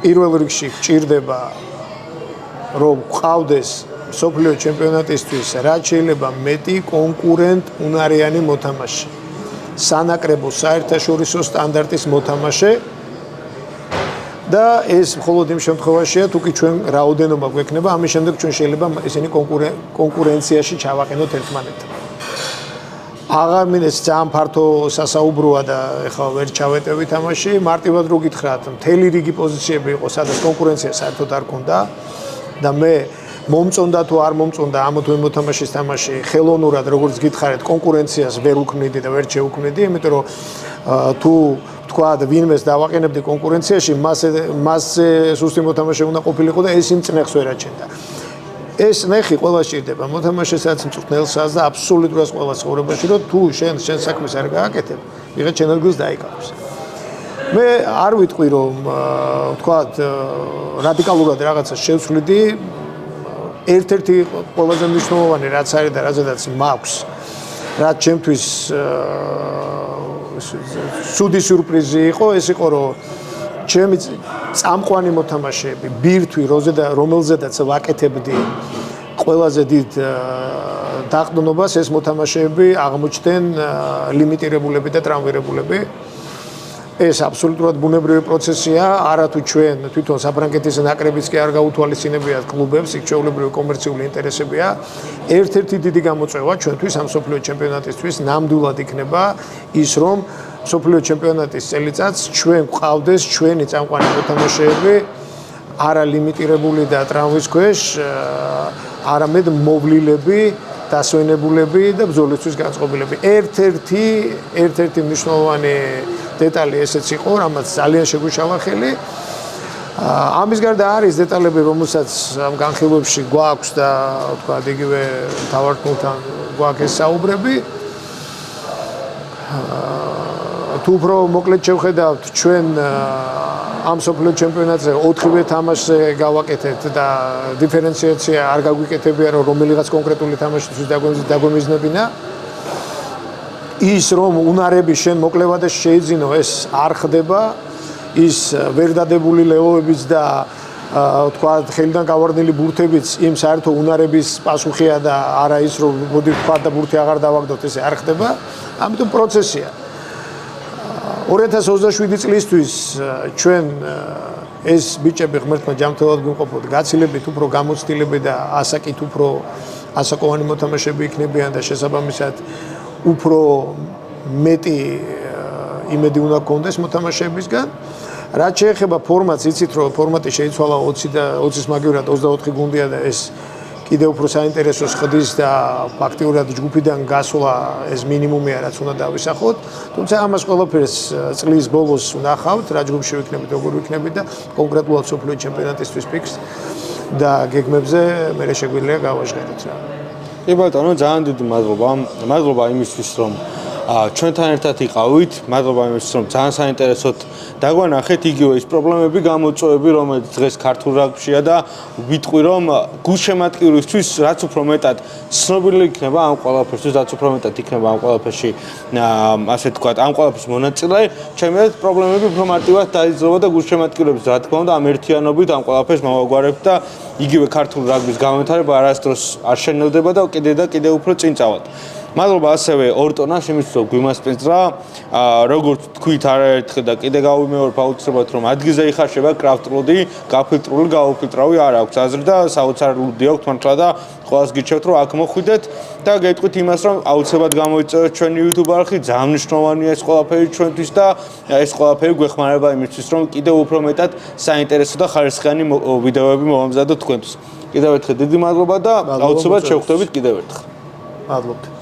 პირველ რიგში გვჭირდება რომ ყავდეს სოფლიო ჩემპიონატისთვის რაც შეიძლება მეტი კონკურენტუნარიანი მოთამაშე. სანაკრებო საერთაშორისო სტანდარტის მოთამაშე და ეს მხოლოდ იმ შემთხვევაშია თუ კი ჩვენ რაოდენობა გვექნება, ამის შემდეგ ჩვენ შეიძლება ისინი კონკურენციაში ჩავაყენოთ ერთმანეთთან. აღარ მინეს ძალიან ფართო სასაუბროა და ეხლა ვერ ჩავეტევი თამაში, მარტივად რო გითხრათ, მთელი რიგი პოზიციები იყო, სადაც კონკურენცია საერთოდ არ ქონდა და მე მომწონდა თუ არ მომწონდა ამ თუ იმ მოთამაშის თამაში, ხელოვნურად როგორც გითხარით, კონკურენციას ვერ უქმნიდი და ვერ შევუქმნიდი, იმიტომ რომ თუ თქვა ვინმეს დავაყენებდი კონკურენციაში, მასზე სუსტი მოთამაშე უნდა ყოფილიყო და ეს იმ წნეხს ვერ აჩენდა. ეს ნეხი ყველა სჭირდება მოთამაშესაც, მწვრთნელსაც და აბსოლუტურად ყველა ცხოვრებაში, რომ თუ შენ საქმეს არ გააკეთებ, ვიღაც შენ ადგილს დაიკავებს. მე არ ვიტყვი რომ თქვათ რადიკალურად რაღაცას შევცვლიდი, ერთ-ერთი ყველაზე მნიშვნელოვანი რაც არის და რაზედაც მაქვს, რაც ჩემთვის სუდი სიურპრიზი იყო, ეს იყო რომ ჩემი წამყვანი მოთამაშეები, ბირთვი, რომელზედაც ვაკეთებდი ყველაზე დიდ დაყრდნობას, ეს მოთამაშეები აღმოჩნდნენ ლიმიტირებულები და ტრამვირებულები. ეს აბსოლუტურად ბუნებრივი პროცესია, არა თუ ჩვენ თვითონ საფრანგეთის ნაკრებიც კი არ გაუთვალისწინებიათ კლუბებს, იქ ჩვეულებრივი კომერციული ინტერესებია. ერთ-ერთი დიდი გამოწვევა ჩვენთვის ამ სოფლიო ჩემპიონატისთვის ნამდვილად იქნება ის, რომ სოფლიო ჩემპიონატის წელიწადს ჩვენ გვყავდეს ჩვენი წამყვანი მოთამაშეები არა ლიმიტირებული და ტრამვის ქვეშ, არამედ მოვლილები, დასვენებულები და ბრძოლისთვის განწყობილები. ერთ-ერთი მნიშვნელოვანი დეტალი ესეც იყო, რამაც ძალიან შეგვიშალა ხელი. ამის გარდა არის დეტალები, რომელსაც ამ განხილვებში გვაქვს და თქვა იგივე თავარტყმულთან გვაქვს ეს საუბრები. თუ უფრო მოკლედ შევხედავთ, ჩვენ ამ სოფლიო ჩემპიონატზე 4-ვე თამაშზე გავაკეთეთ და დიფერენციაცია არ გაგვიკეთებია, რომ რომელიღაც კონკრეტული თამაშისთვის დაგვემიზნებინა. ის რომ უნარები შენ მოკლევადეს შეიძინო, ეს არ ხდება. ის ვერ დადებული ლეოებიც და თქვა ხელიდან გავარდნილი ბურთებიც იმ საერთო უნარების პასუხია და არა ის რომ მოდი თქვა და ბურთი აღარ დავაგდოთ, ესე არ ხდება. ამიტომ პროცესია. 2027 წლისთვის ჩვენ ეს ბიჭები ღმერთმა ჯანმრთელად გვიმყოფოთ, გაცილებით უფრო გამოცდილები და ასაკით უფრო ასაკოვანი მოთამაშეები იქნებიან და შესაბამისად უფრო მეტი იმედი უნდა გქონდეს მოთამაშეებისგან. რაც შეეხება ფორმატს, იცით რომ ფორმატი შეიცვალა 20 და 20-ის მაგივრად 24 გუნდია და ეს კიდევ უფრო საინტერესოს ხდის და ფაქტიურად ჯგუფიდან გასვლა ეს მინიმუმია რაც უნდა დავისახოთ. თუმცა ამას ყველაფერს წლის ბოლოს ვნახავთ, რა ჯგუფში ვიქნებით, როგორ ვიქნებით და კონკრეტულად სოფლიო ჩემპიონატისთვის ფიქს და გეგმებზე მე შეგვიძლია გავაჟღეროთ რა. კი ბატონო, ძალიან დიდი მადლობა. მადლობა იმისთვის, რომ ჩვენთან ერთად იყავით. მადლობა იმისთვის, რომ ძალიან საინტერესოდ დაგვანახეთ იგივე ის პრობლემები, გამოწვევები, რომელიც დღეს ქართულ რაგბიშია და ვიტყვი, რომ გულშემატკივრისთვის რაც უფრო მეტად ცნობილი იქნება ამ ყველაფერში, რაც უფრო მეტად იქნება ამ ყველაფერში, ასე ვთქვათ, ამ ყველაფერში მონაწილე, ჩემი აზრით პრობლემები უფრო მარტივად დაიძრობა და გულშემატკივრების, რა თქმა უნდა, ამ ერთიანობით ამ ყველაფერს მოვაგვარებთ და იგივე ქართულ რაგბის განვითარება არასდროს არ შენელდება და კიდე უფრო წინ წავალთ. მადლობა ასევე ორტონას იმისთვის, რომ გვიმასპინძლა. როგორც თქვით არაერთხელ და კიდე გავიმეორებ აუცილებლად, რომ ადგილზე იხარშება კრაფტ-ლუდი, გაფილტრული, გაუფილტრავი არ აქვს აზრი და საოცარი ლუდი აქვს მართლა და ყველას გირჩევთ, რომ აქ მოხვიდეთ და გეტყვით იმას, რომ აუცილებლად გამოიწერეთ ჩვენი YouTube არხი, ძალიან მნიშვნელოვანია ეს ყველაფერი ჩვენთვის და ეს ყველაფერი გვეხმარება იმისთვის, რომ კიდევ უფრო მეტად საინტერესო და ხარისხიანი ვიდეოები მოვამზადოთ თქვენთვის. კიდევ ერთხელ დიდი მადლობა და აუცილებლად შევხვდებით კიდევ ერთხელ. მადლობთ.